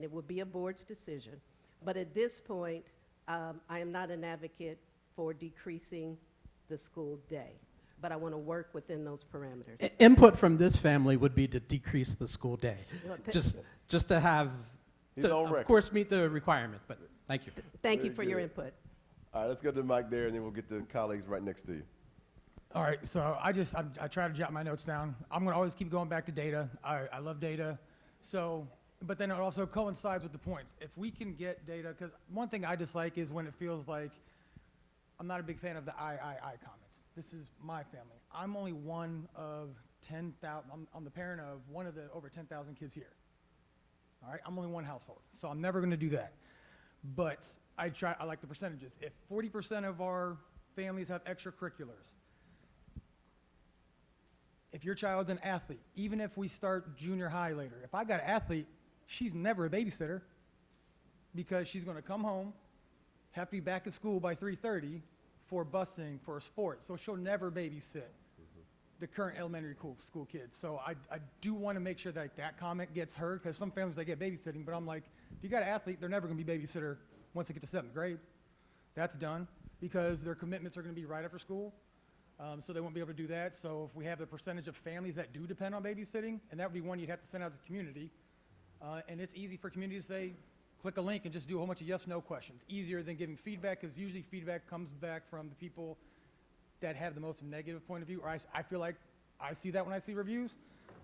It would be a board's decision. But at this point, I am not an advocate for decreasing the school day, but I want to work within those parameters. Input from this family would be to decrease the school day, Well, just to have, He's to, on of record. course, meet the requirement, but thank you. Thank you Very for your good. input. All right, let's go to the mic there, and then we'll get the colleagues right next to you. All right, so I try to jot my notes down. I'm going to always keep going back to data. I love data. So, but then it also coincides with the points. If we can get data, because one thing I dislike is when it feels like I'm not a big fan of the I comments. This is my family. I'm only one of 10,000. I'm the parent of one of the over 10,000 kids here. All right, I'm only one household, so I'm never going to do that. But I like the percentages. If 40% of our families have extracurriculars, if your child's an athlete, even if we start junior high later, if I got an athlete, she's never a babysitter because she's going to come home, have to be back at school by 3:30 for busing, for a sport. So she'll never babysit the current elementary school kids. So I do want to make sure that that comment gets heard because some families, they get babysitting, but I'm like, if you got an athlete, they're never going to be babysitter once they get to 7th grade. That's done because their commitments are going to be right after school. So they won't be able to do that. So if we have the percentage of families that do depend on babysitting, and that would be one you'd have to send out to the community. And it's easy for community to say, click a link and just do a whole bunch of yes/no questions. Easier than giving feedback, because usually feedback comes back from the people that have the most negative point of view. Or I feel like I see that when I see reviews.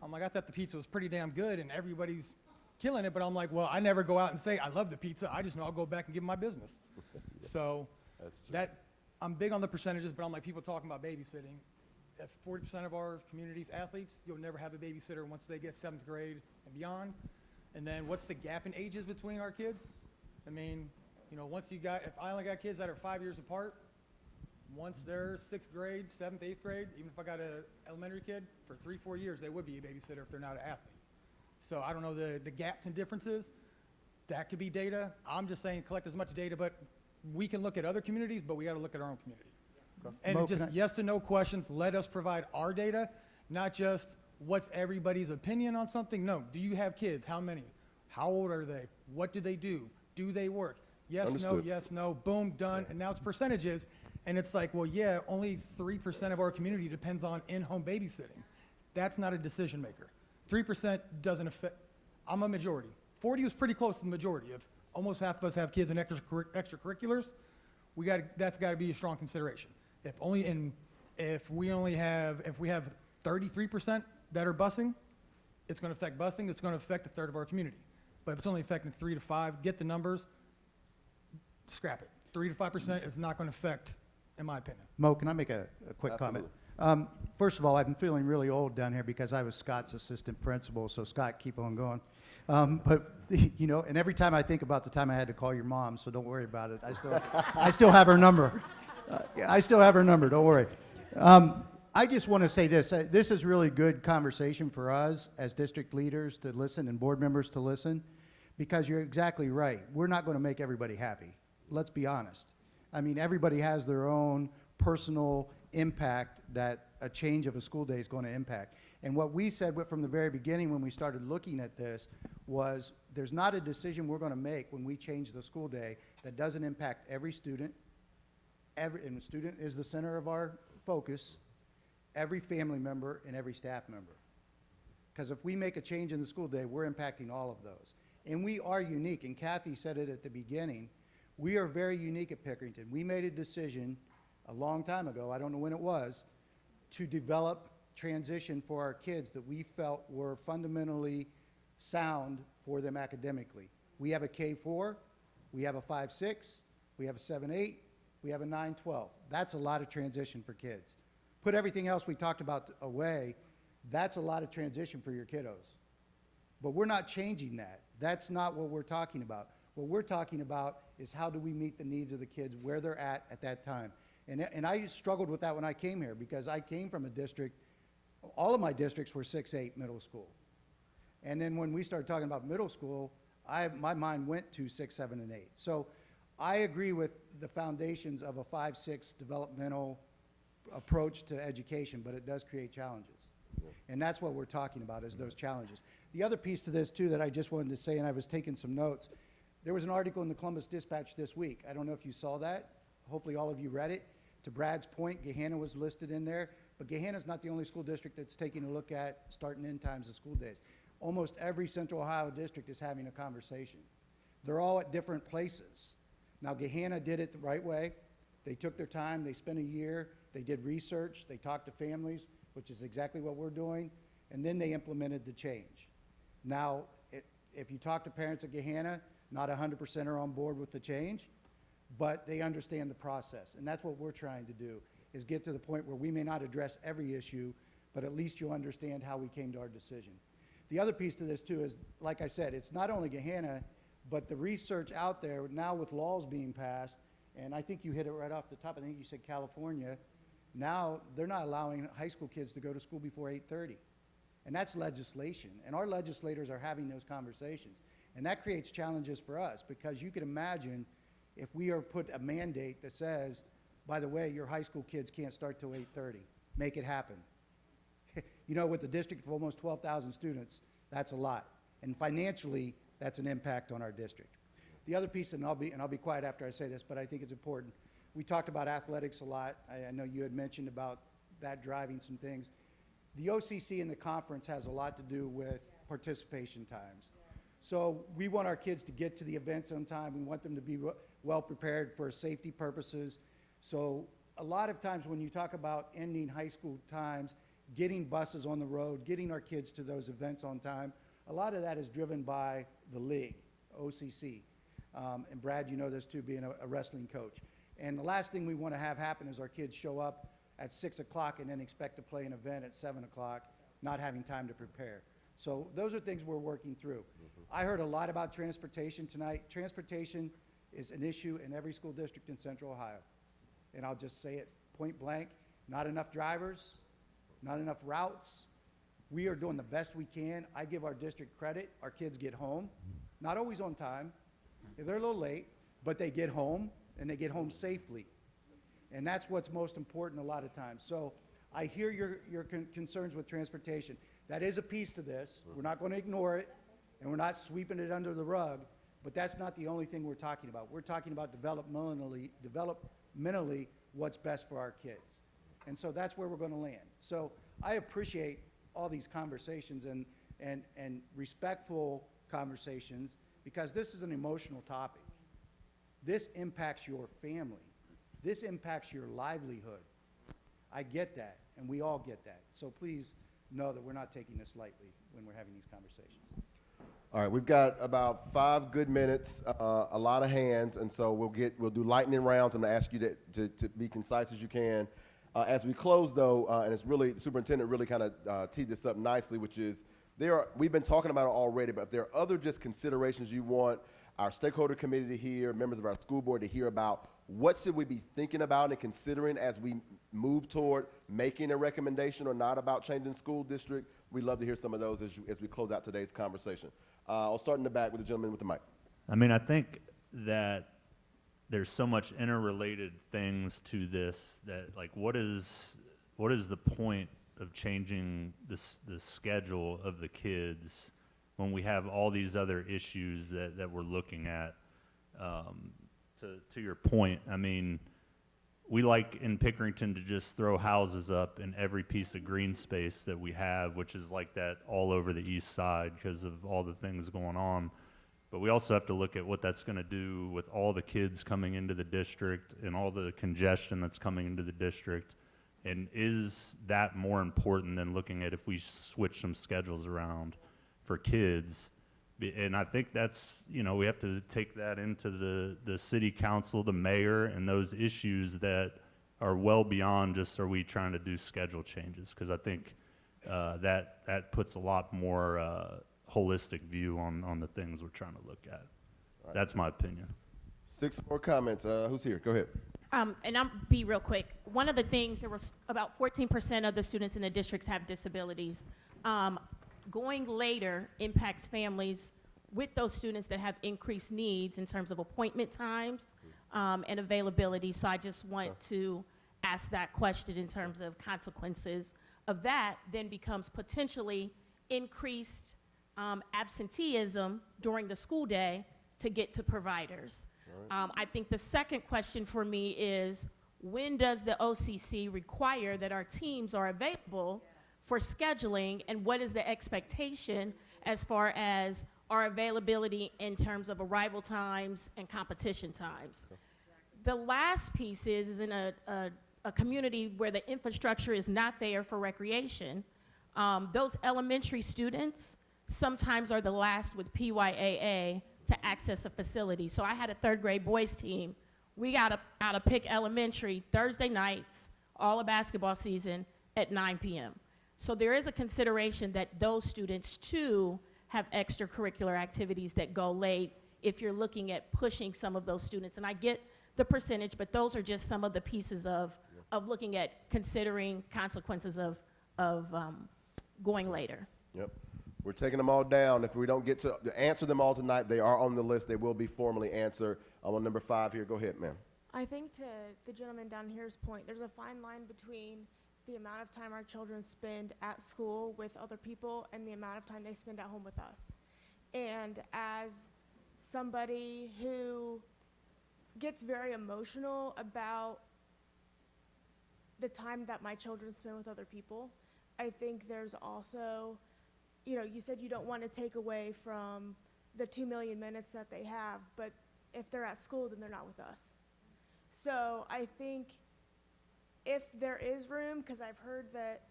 I'm like, I thought the pizza was pretty damn good, and everybody's killing it. But I'm like, well, I never go out and say I love the pizza. I just know I'll go back and give them my business. So That's true. that. I'm big on the percentages, but I'm like people talking about babysitting. If 40% of our community's athletes, you'll never have a babysitter once they get 7th grade and beyond. And then what's the gap in ages between our kids? I mean, you know, if I only got kids that are 5 years apart, once they're 6th grade, 7th, 8th grade, even if I got an elementary kid, for 3-4 years, they would be a babysitter if they're not an athlete. So I don't know the gaps and differences. That could be data. I'm just saying collect as much data, but we can look at other communities, but we got to look at our own community. And Mo, just can I- yes and no questions. Let us provide our data, not just what's everybody's opinion on something. No. Do you have kids? How many? How old are they? What do they do? Do they work? Yes, Understood. no, yes, no. Boom, done. And now it's percentages. And it's like, well, yeah, only 3% of our community depends on in-home babysitting. That's not a decision maker. 3% doesn't affect. I'm a majority. 40 was pretty close to the majority. If almost half of us have kids in extracurriculars, that's got to be a strong consideration. If we have 33% that are busing, it's going to affect busing. It's going to affect a third of our community. But if it's only affecting 3 to 5, get the numbers, scrap it. 3 to 5% is not going to affect, in my opinion. Mo, can I make a quick comment? First of all, I'm feeling really old down here because I was Scott's assistant principal, so Scott, keep on going. But, you know, and every time I think about the time I had to call your mom, so don't worry about it. I still have her number. I still have her number, don't worry. I just want to say this. This is really good conversation for us as district leaders to listen and board members to listen, because you're exactly right. We're not going to make everybody happy. Let's be honest. I mean, everybody has their own personal impact that a change of a school day is going to impact. And what we said from the very beginning when we started looking at this was there's not a decision we're going to make when we change the school day that doesn't impact every student. And the student is the center of our focus, every family member and every staff member. Because if we make a change in the school day, we're impacting all of those. And we are unique, and Kathy said it at the beginning, we are very unique at Pickerington. We made a decision a long time ago, I don't know when it was, to develop transition for our kids that we felt were fundamentally sound for them academically. We have a K-4, we have a 5-6, we have a 7-8, we have a 9-12. That's a lot of transition for kids. Put everything else we talked about away, that's a lot of transition for your kiddos. But we're not changing that. That's not what we're talking about. What we're talking about is how do we meet the needs of the kids where they're at that time. And I struggled with that when I came here because I came from a district, all of my districts were 6-8 middle school. And then when we started talking about middle school, my mind went to 6, 7, and 8. So I agree with the foundations of a 5-6 developmental approach to education, but it does create challenges. And that's what we're talking about, is those challenges. The other piece to this, too, that I just wanted to say, and I was taking some notes, there was an article in the Columbus Dispatch this week. I don't know if you saw that. Hopefully all of you read it. To Brad's point, Gahanna was listed in there, but Gahanna's not the only school district that's taking a look at start and end times of school days. Almost every Central Ohio district is having a conversation. They're all at different places. Now, Gahanna did it the right way. They took their time, they spent a year, they did research, they talked to families, which is exactly what we're doing, and then they implemented the change. Now, if you talk to parents at Gahanna, not 100% are on board with the change, but they understand the process. And that's what we're trying to do, is get to the point where we may not address every issue, but at least you'll understand how we came to our decision. The other piece to this, too, is, like I said, it's not only Gahanna, but the research out there now with laws being passed, and I think you hit it right off the top. I think you said California. Now they're not allowing high school kids to go to school before 8:30. And that's legislation. And our legislators are having those conversations. And that creates challenges for us, because you can imagine if we are put a mandate that says, by the way, your high school kids can't start till 8:30. Make it happen. You know, with a district of almost 12,000 students, that's a lot. And financially, that's an impact on our district. The other piece, and I'll be quiet after I say this, but I think it's important. We talked about athletics a lot. I know you had mentioned about that driving some things. The OCC and the conference has a lot to do with participation times. So we want our kids to get to the events on time. We want them to be well prepared for safety purposes. So a lot of times when you talk about ending high school times, getting buses on the road, getting our kids to those events on time, a lot of that is driven by the league, OCC. And Brad, you know this too, being a wrestling coach. And the last thing we want to have happen is our kids show up at 6 o'clock and then expect to play an event at 7 o'clock, not having time to prepare. So those are things we're working through. I heard a lot about transportation tonight. Transportation is an issue in every school district in Central Ohio. And I'll just say it point blank, not enough drivers, not enough routes. We are doing the best we can. I give our district credit. Our kids get home, not always on time. They're a little late, but they get home, and they get home safely. And that's what's most important a lot of times. So I hear your concerns with transportation. That is a piece to this. We're not going to ignore it, and we're not sweeping it under the rug, but that's not the only thing we're talking about. We're talking about developmentally what's best for our kids. And so that's where we're going to land. So I appreciate all these conversations and respectful conversations, because this is an emotional topic. This impacts your family. This impacts your livelihood. I get that, and we all get that. So please know that we're not taking this lightly when we're having these conversations. All right, we've got about 5 good minutes, a lot of hands, and so we'll do lightning rounds. I'm going to ask you to be concise as you can. As we close, though, and it's really, the superintendent really kind of teed this up nicely, which is we've been talking about it already, but if there are other just considerations you want our stakeholder committee to hear, members of our school board to hear about, what should we be thinking about and considering as we move toward making a recommendation or not about changing school district, we'd love to hear some of those as we close out today's conversation. I'll start in the back with the gentleman with the mic. I mean, I think that there's so much interrelated things to this that, like, what is the point of changing the schedule of the kids when we have all these other issues that we're looking at? To your point, I mean, we like in Pickerington to just throw houses up in every piece of green space that we have, which is like that all over the east side because of all the things going on. But we also have to look at what that's going to do with all the kids coming into the district and all the congestion that's coming into the district. And is that more important than looking at if we switch some schedules around for kids? And I think that's, we have to take that into the city council, the mayor, and those issues that are well beyond just are we trying to do schedule changes, because I think that puts a lot more holistic view on the things we're trying to look at. Right. That's my opinion. 6 more comments. Who's here? Go ahead. And I'll be real quick. One of the things, there was about 14% of the students in the districts have disabilities. Going later impacts families with those students that have increased needs in terms of appointment times and availability. So I just want to ask that question in terms of consequences of that then becomes potentially increased absenteeism during the school day to get to providers. I think the second question for me is, when does the OCC require that our teams are available for scheduling, and what is the expectation as far as our availability in terms of arrival times and competition times? The last piece is in a community where the infrastructure is not there for recreation, those elementary students sometimes are the last with PYAA to access a facility. So I had a third grade boys team. We got out of Pick Elementary Thursday nights, all of basketball season at 9 p.m. So there is a consideration that those students too have extracurricular activities that go late if you're looking at pushing some of those students. And I get the percentage, but those are just some of the pieces of looking at considering consequences of going later. Yep. We're taking them all down. If we don't get to answer them all tonight, they are on the list. They will be formally answered. I'm on number 5 here. Go ahead, ma'am. I think to the gentleman down here's point, there's a fine line between the amount of time our children spend at school with other people and the amount of time they spend at home with us. And as somebody who gets very emotional about the time that my children spend with other people, I think there's also, you said you don't want to take away from the 2 million minutes that they have, but if they're at school, then they're not with us. So I think if there is room, because I've heard that,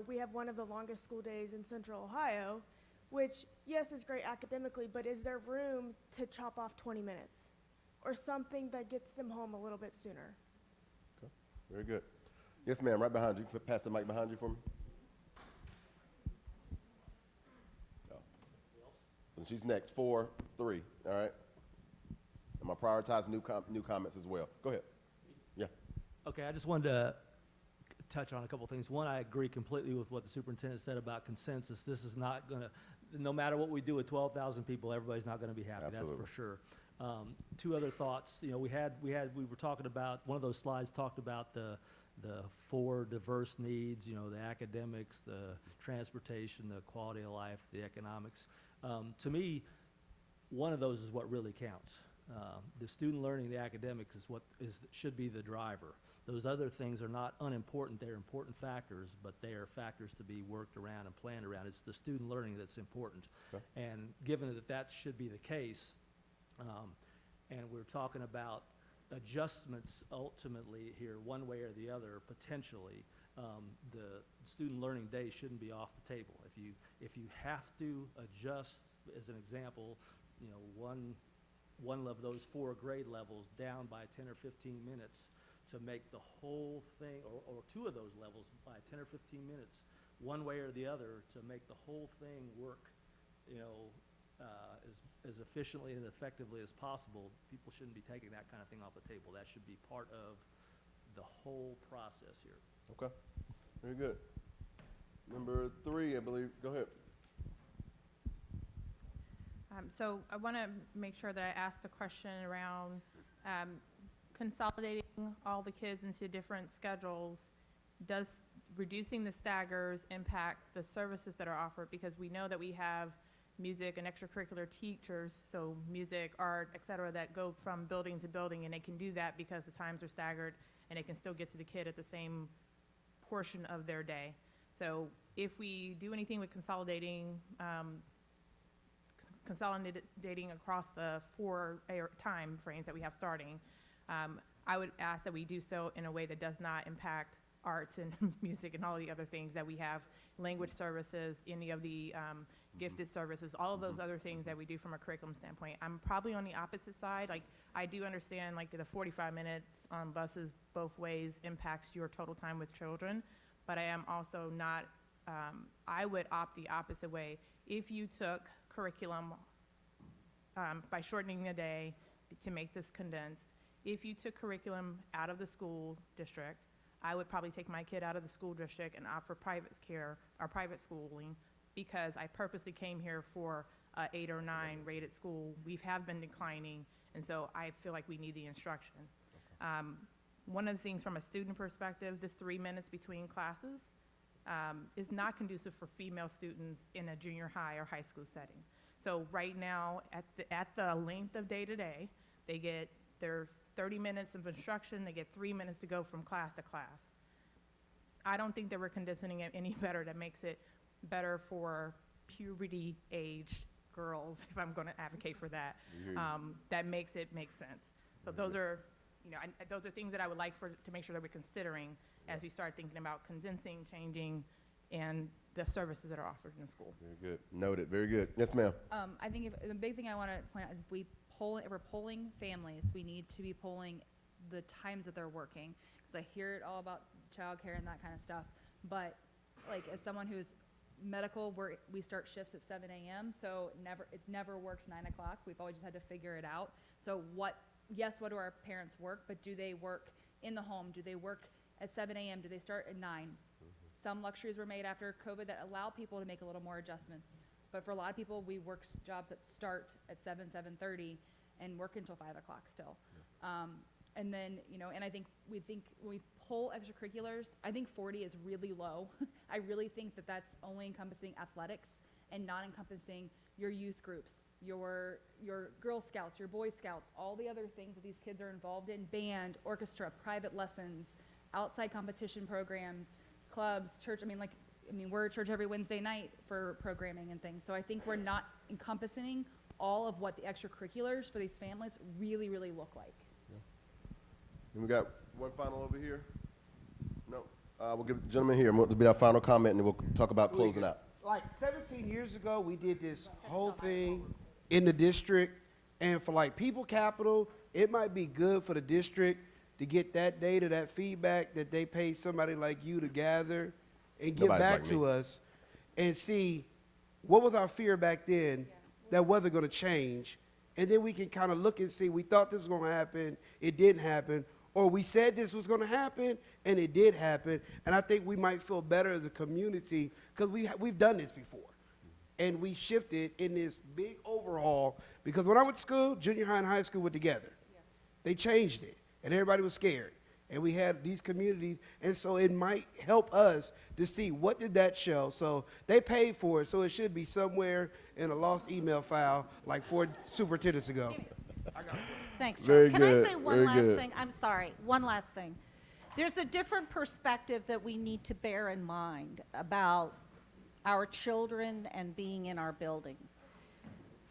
we have one of the longest school days in Central Ohio, which, yes, is great academically, but is there room to chop off 20 minutes or something that gets them home a little bit sooner? Okay. Very good. Yes, ma'am, right behind you. Pass the mic behind you for me. And she's next, 4, 3, all right? I'm gonna prioritize new comments as well. Go ahead. Yeah. Okay, I just wanted to touch on a couple things. One, I agree completely with what the superintendent said about consensus. This is not gonna, no matter what we do with 12,000 people, everybody's not gonna be happy. Absolutely. That's for sure. 2 other thoughts. We were talking about, one of those slides talked about the 4 diverse needs, the academics, the transportation, the quality of life, the economics. To me, one of those is what really counts. The student learning, the academics should be the driver. Those other things are not unimportant. They're important factors, but they are factors to be worked around and planned around. It's the student learning that's important. Okay. And given that should be the case, and we're talking about adjustments ultimately here, one way or the other, potentially, the student learning day shouldn't be off the table. If you have to adjust, as an example, one of those 4 grade levels down by 10 or 15 minutes to make the whole thing, or 2 of those levels by 10 or 15 minutes, one way or the other, to make the whole thing work, as efficiently and effectively as possible, people shouldn't be taking that kind of thing off the table. That should be part of the whole process here. Okay. Very good. Number 3, I believe. Go ahead. So I want to make sure that I ask the question around consolidating all the kids into different schedules. Does reducing the staggers impact the services that are offered? Because we know that we have music and extracurricular teachers, so music, art, et cetera, that go from building to building, and they can do that because the times are staggered and they can still get to the kid at the same portion of their day. So if we do anything with consolidating across the 4 time frames that we have starting, I would ask that we do so in a way that does not impact arts and music and all the other things that we have, language services, any of the gifted services, all of those other things that we do from a curriculum standpoint. I'm probably on the opposite side. Like, I do understand the 45 minutes on buses both ways impacts your total time with children, but I am also not, I would opt the opposite way. If you took curriculum by shortening the day to make this condensed, if you took curriculum out of the school district, I would probably take my kid out of the school district and opt for private care or private schooling, because I purposely came here for 8 or 9 rated school. We have been declining, and so I feel like we need the instruction. One of the things from a student perspective, this 3 minutes between classes, is not conducive for female students in a junior high or high school setting. So right now, at the length of day to day, they get their 30 minutes of instruction, they get 3 minutes to go from class to class. I don't think that we're conditioning it any better that makes it better for puberty-aged girls, if I'm going to advocate for that, that makes it make sense. So those are, those are things that I would like to make sure that we're considering as we start thinking about condensing, changing, and the services that are offered in the school. Very good. Noted. Very good. Yes, ma'am. I think the big thing I want to point out is if we're polling families, we need to be polling the times that they're working. Because I hear it all about childcare and that kind of stuff. But like as someone who's medical, we start shifts at 7 a.m. So it's never worked 9 o'clock. We've always just had to figure it out. So what do our parents work? But do they work in the home? Do they work at 7 a.m.? Do they start at 9? Some luxuries were made after COVID that allow people to make a little more adjustments. But for a lot of people, we work jobs that start at 7:30, and work until 5 o'clock still. And then, and I think when we poll extracurriculars, I think 40 is really low. I really think that that's only encompassing athletics and not encompassing your youth groups, your Girl Scouts, your Boy Scouts, all the other things that these kids are involved in, band, orchestra, private lessons, outside competition programs, clubs, church. We're at church every Wednesday night for programming and things. So I think we're not encompassing all of what the extracurriculars for these families really, really look like. And we got one final over here. No. We'll give the gentleman here. This will be our final comment, and then we'll talk about closing out. Like 17 years ago, we did this whole thing in the district, and for like people capital, it might be good for the district to get that data, that feedback that they paid somebody like you to gather and get Nobody's back like to me. us and see what was our fear back then that wasn't going to change. And then we can kind of look and see, we thought this was going to happen, it didn't happen, or we said this was going to happen, and it did happen. And I think we might feel better as a community because we've done this before. And we shifted in this big overhaul because when I went to school, junior high and high school were together. They changed it, and everybody was scared. And we had these communities, and so it might help us to see what did that show. So they paid for it, so it should be somewhere in a lost email file like 4 superintendents ago. Thanks, Charles. Very Can good, I say one very last good. thing? I'm sorry, one last thing. There's a different perspective that we need to bear in mind about our children and being in our buildings.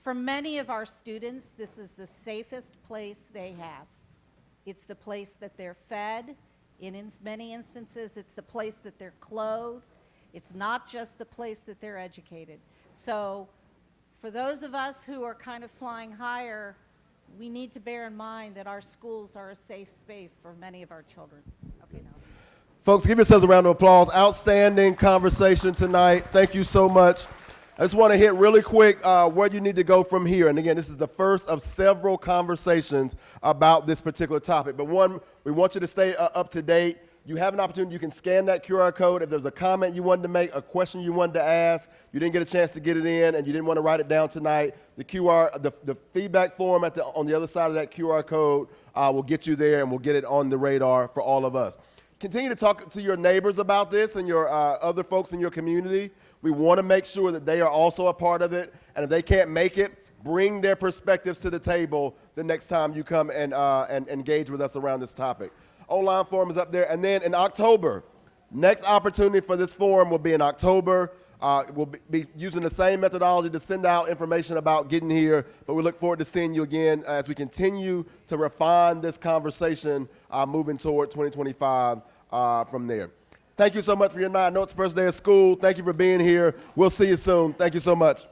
For many of our students, this is the safest place they have. It's the place that they're fed. In many instances, it's the place that they're clothed. It's not just the place that they're educated. So for those of us who are kind of flying higher, we need to bear in mind that our schools are a safe space for many of our children. Okay, now. Folks, give yourselves a round of applause. Outstanding conversation tonight. Thank you so much. I just want to hit really quick where you need to go from here. And again, this is the first of several conversations about this particular topic. But one, we want you to stay up to date. You have an opportunity. You can scan that QR code. If there's a comment you wanted to make, a question you wanted to ask, you didn't get a chance to get it in, and you didn't want to write it down tonight, the feedback form on the other side of that QR code will get you there, and we'll get it on the radar for all of us. Continue to talk to your neighbors about this and your other folks in your community. We want to make sure that they are also a part of it, and if they can't make it, bring their perspectives to the table the next time you come and engage with us around this topic. Online forum is up there, and then in October, next opportunity for this forum will be in October. We'll be using the same methodology to send out information about getting here, but we look forward to seeing you again as we continue to refine this conversation moving toward 2025 from there. Thank you so much for your night. I know it's the first day of school. Thank you for being here. We'll see you soon. Thank you so much.